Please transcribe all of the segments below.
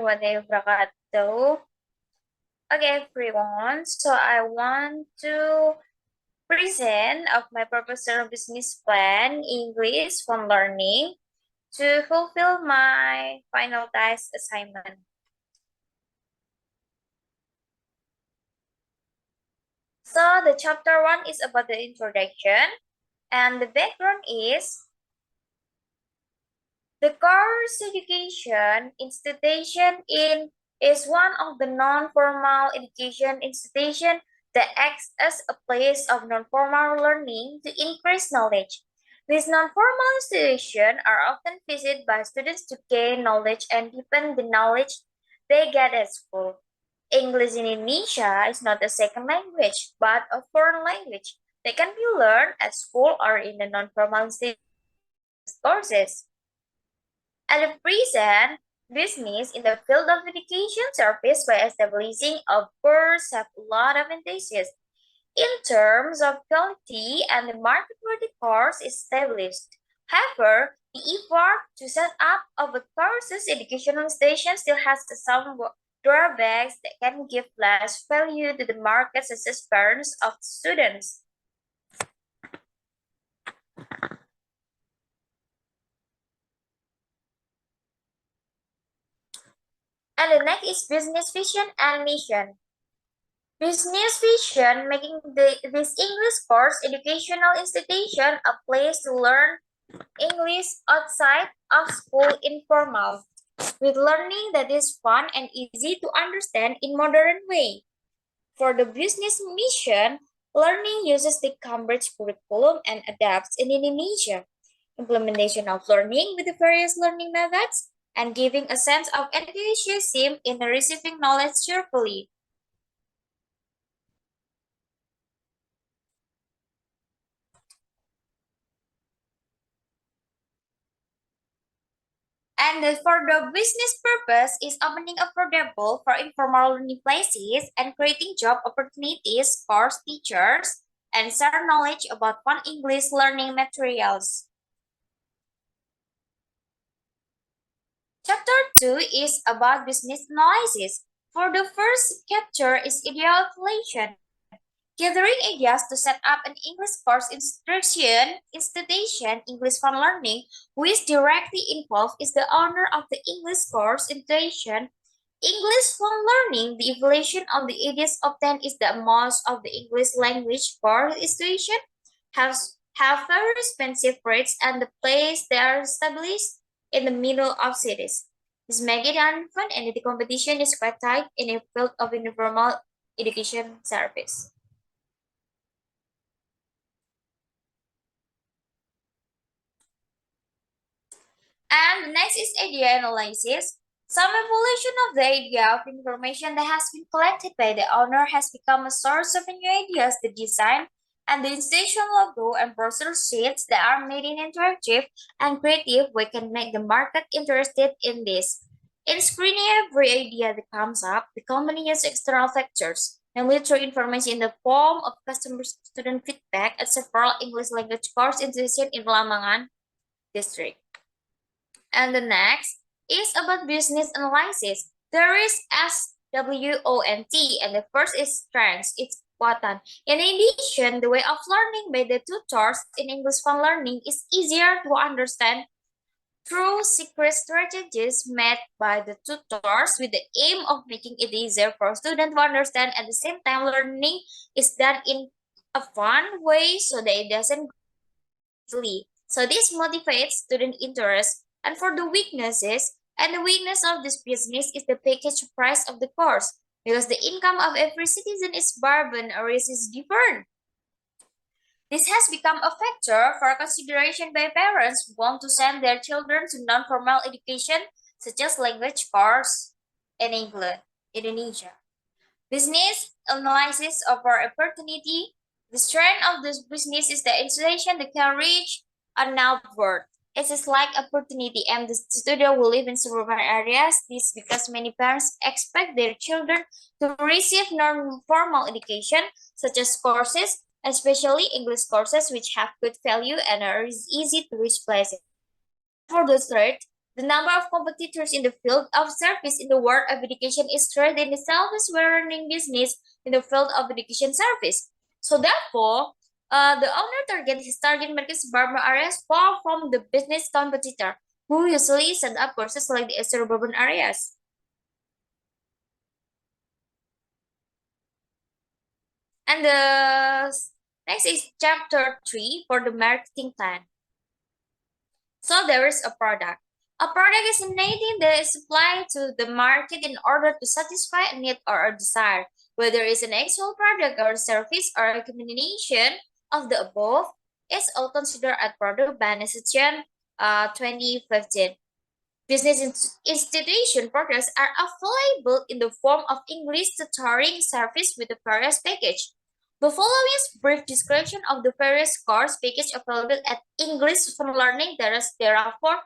Wabarakatuh. Okay, everyone. So I want to present of my professor business plan English for learning to fulfill my final task assignment. So the chapter 1 is about the introduction, and the background is the course education institution is one of the non-formal education institution that acts as a place of non-formal learning to increase knowledge. These non-formal institutions are often visited by students to gain knowledge and deepen the knowledge they get at school. English in Indonesia is not a second language, but a foreign language that can be learned at school or in the non-formal courses. At the present, business in the field of education service by establishing a course have a lot of advantages in terms of quality and the market where the course is established. However, the effort to set up of a course's educational station still has some drawbacks that can give less value to the market such as parents of students. And the next is business vision and mission. Business vision making this English course educational institution a place to learn English outside of school informal, with learning that is fun and easy to understand in modern way. For the business mission, learning uses the Cambridge curriculum and adapts in Indonesia. Implementation of learning with the various learning methods and giving a sense of enthusiasm in receiving knowledge cheerfully. And for the business purpose is opening affordable for informal learning places and creating job opportunities for teachers and share knowledge about fun English learning materials. Chapter 2 is about business analysis. For the first chapter is ideation. Gathering ideas to set up an English course institution, English for Learning, who is directly involved is the owner of the English course institution. English for Learning, the evaluation of the ideas obtained is that most of the English language course institution have very expensive rates and the place they are established in the middle of cities. This makes it unfun and the competition is quite tight in the field of informal education service. And next is idea analysis. Some evolution of the idea of information that has been collected by the owner has become a source of new ideas, the design and the institution logo and brochure sheets that are made in interactive and creative way can make the market interested in this. In screening every idea that comes up, the company uses external factors, namely through information in the form of customer student feedback at several English language course institutions in Lamongan district. And the next is about business analysis. There is SWONT, and the first is strengths. It's important. In addition, the way of learning by the tutors in English for Learning is easier to understand through secret strategies made by the tutors with the aim of making it easier for students to understand. At the same time, learning is done in a fun way so that it doesn't go easily. So this motivates student interest. And for the weaknesses, and the weakness of this business is the package price of the course, because the income of every citizen is bargain or is different. This has become a factor for consideration by parents who want to send their children to non-formal education, such as language course in England, Indonesia. Business analysis of our opportunity. The strength of this business is the installation that can reach an outward. It is like opportunity and the student will live in suburban areas. This because many parents expect their children to receive non-formal education, such as courses, especially English courses, which have good value and are easy to reach places. For the third, The number of competitors in the field of service in the world of education is greater than the self-running business in the field of education service. So therefore, the owner target his target market suburban areas far from the business competitor, who usually set up courses like the suburban areas. And the next is chapter 3 for the marketing plan. So there is a product. A product is anything that is supplied to the market in order to satisfy a need or a desire, whether it's an actual product or service or a combination of the above. Is all considered a product by Section 2015. Business institution products are available in the form of English tutoring service with the various package. The following is brief description of the various course package available at English for Learning. There are four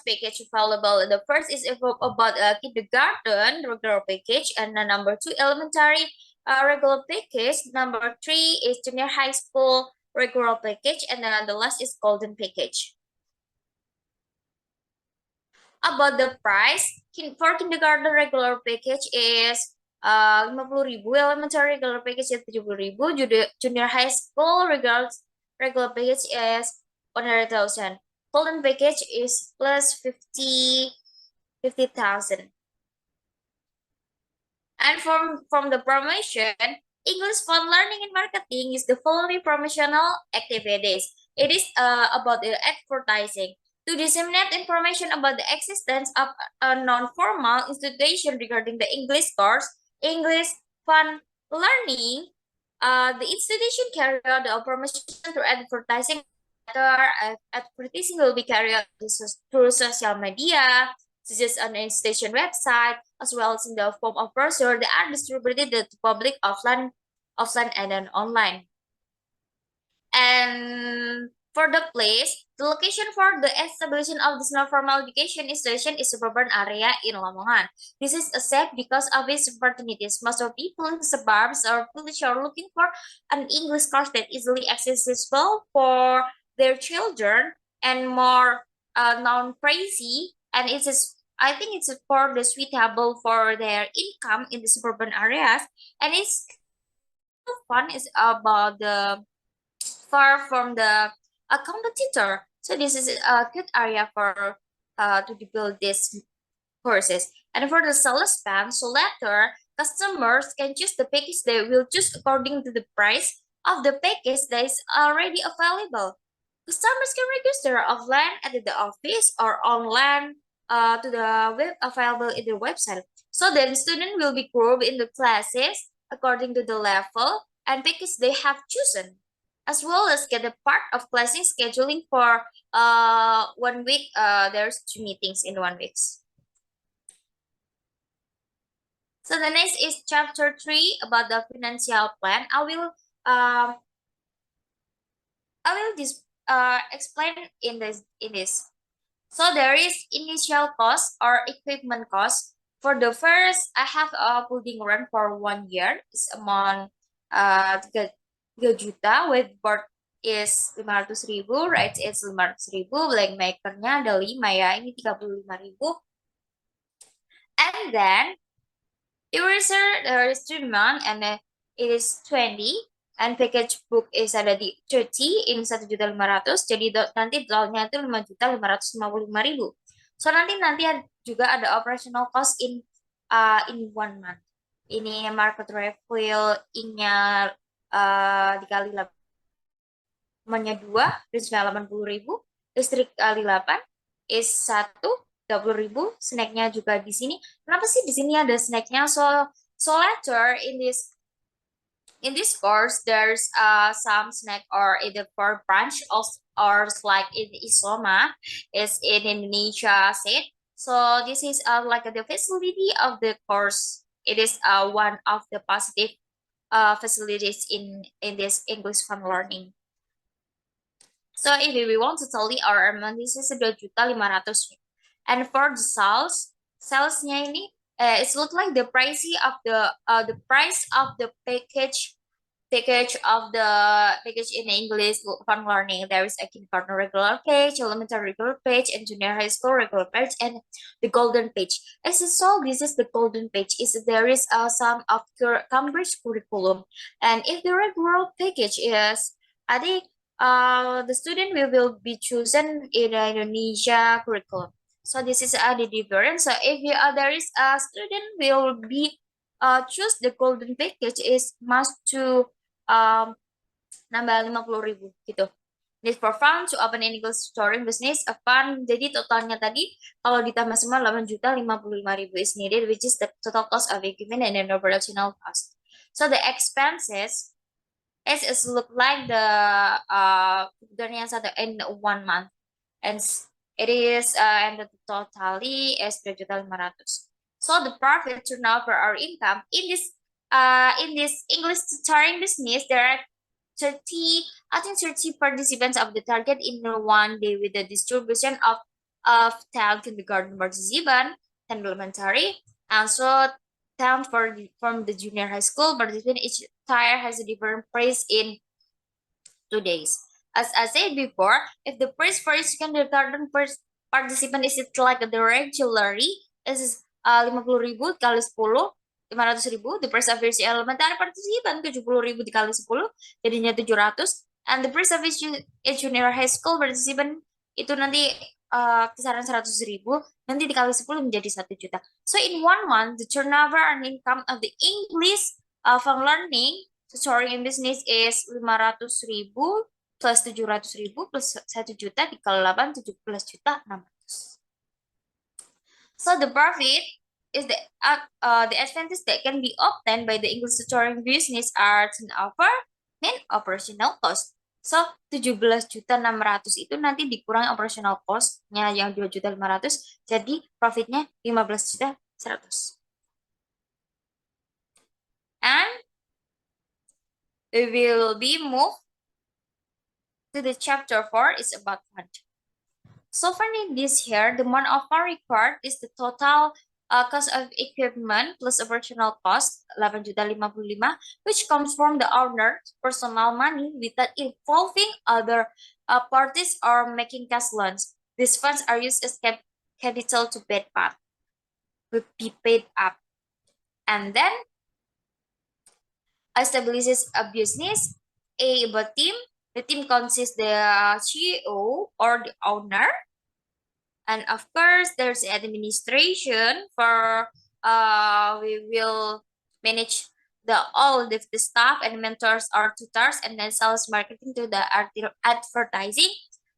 package available. The first is about kindergarten regular package, and number two elementary regular package. Number three is junior high school regular package, and then the last is golden package. About the price, for kindergarten regular package is 50.000, elementary regular package is 70.000, junior high school regular package is 100,000. Golden package is plus 50,000. And from the promotion, English for Learning and Marketing is the following promotional activities. It is about the advertising to disseminate information about the existence of a non-formal institution regarding the English course, English Fun Learning. The institution carry out the promotion through advertising. Advertising will be carried out through social media, such as on the institution website, as well as in the form of brochure that are distributed to the public offline and then online. And for the place, the location for the establishment of this non-formal education institution is suburban area in Lamongan. This is a safe because of its opportunities. Most of people in suburbs or village are looking for an English course that easily accessible for their children and more non-pricey, and it is I think it's for the suitable for their income in the suburban areas, and it's fun is about the far from the a competitor. So this is a good area for to build these courses. And for the sales plan, so later customers can choose the package they will choose according to the price of the package that is already available. Customers can register offline at the office or online to the web available in the website. So then students will be grouped in the classes according to the level and package they have chosen, as well as get a part of classing scheduling for 1 week. There's 2 meetings in 1 week. So the next is chapter 3 about the financial plan. I will explain in this. So there is initial cost or equipment cost. For the first, I have a building rent for 1 year. It's amount 3 juta. With board is 500.000, rights is 500.000, blank makernya ada 5 ya, ini 35.000. And then eraser there is 3 month and it is 20. And package book is ada di 30 in 1.500.000, jadi nanti totalnya itu 5.555.000. So nanti juga ada operational cost in 1 month. Ini market refill nya dikali 8 2 dan 80.000, listrik kali 8 is 1 20.000, snacknya juga di sini. Kenapa sih di sini ada snacknya? So later in this course, there's some snack or either for brunch or like in Isoma is in Indonesia said. So this is like the facility of the course. It is one of the positive facilities in this English fun learning. So if we want to tally our amount, this is 2.500.000. And for the salesnya ini, it looks like the price of the package package of the package in English fun learning. There is a kindergarten regular page, elementary regular page, and junior high school regular page, and the golden page. As you saw, this is the golden page. Is there is some of Cambridge curriculum, and if the regular package is, I think the student will be chosen in the Indonesia curriculum. So this is the difference. So if you, there is a student will be choose the golden package is must to nambah 50.000 gitu. Need for fun to open an English tutoring business, a fund. Jadi totalnya tadi kalau ditambah semua 8.055.000 is needed, which is the total cost of equipment and then the operational cost. So the expenses is look like the tutornya satu in 1 month, and it is and the totally is 2.500.000. So the profit turnover or income in this English tutoring business, there are 30, I think 30 participants of the target in one day with the distribution of 10 kindergarten participant, 10 elementary, and so 10 from the junior high school participant. Each tier has a different price in 2 days. As I said before, if the price for each kindergarten participant is it like the regularly, is 50.000 kali 10, 500.000. The price of each elementary participant 70.000 dikali 10, jadinya 700. And the price of each junior high school participant itu nanti kisaran 100.000, nanti dikali 10 menjadi 1 juta. So in 1 month, the turnover and income of the English from learning tutoring in business is 500.000 plus 700.000 plus 1 juta dikali 8, 17.600.000. So the profit is the advantage that can be obtained by the English tutoring business are turnover and operational cost. So 17.600.000 itu nanti dikurangi operational cost-nya yang 2.500.000, jadi profitnya 15.100.000. And we will be moved to the chapter 4 is about fund. So for this here, the amount of fund required is the total cost of equipment plus operational cost 8.055, which comes from the owner's personal money without involving other parties or making cash loans. These funds are used as capital to pay back, will be paid up. And then establishes a business, a team. The team consists the CEO or the owner, and of course there's administration for we will manage all the staff and mentors or tutors, and then sales marketing to the advertising.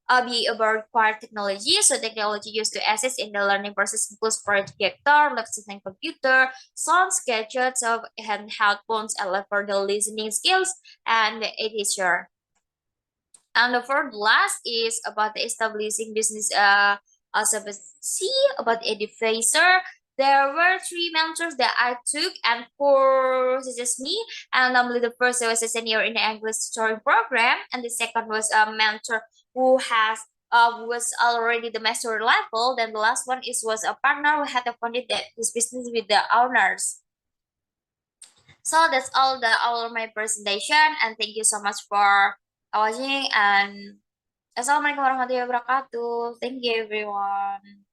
Be about required technology. So technology used to assist in the learning process includes projector, laptops and computer, sound gadgets of handheld phones, and for the listening skills and the editor. And the fourth last is about the establishing business also see about educator. There were 3 mentors that I took, and 4 such me. And normally the first was a senior in the English tutoring program, and the second was a mentor who was already the master level. Then the last one was a partner who had funded this business with the owners. So that's all my presentation, and thank you so much for watching, and assalamualaikum warahmatullahi wabarakatuh. Thank you everyone.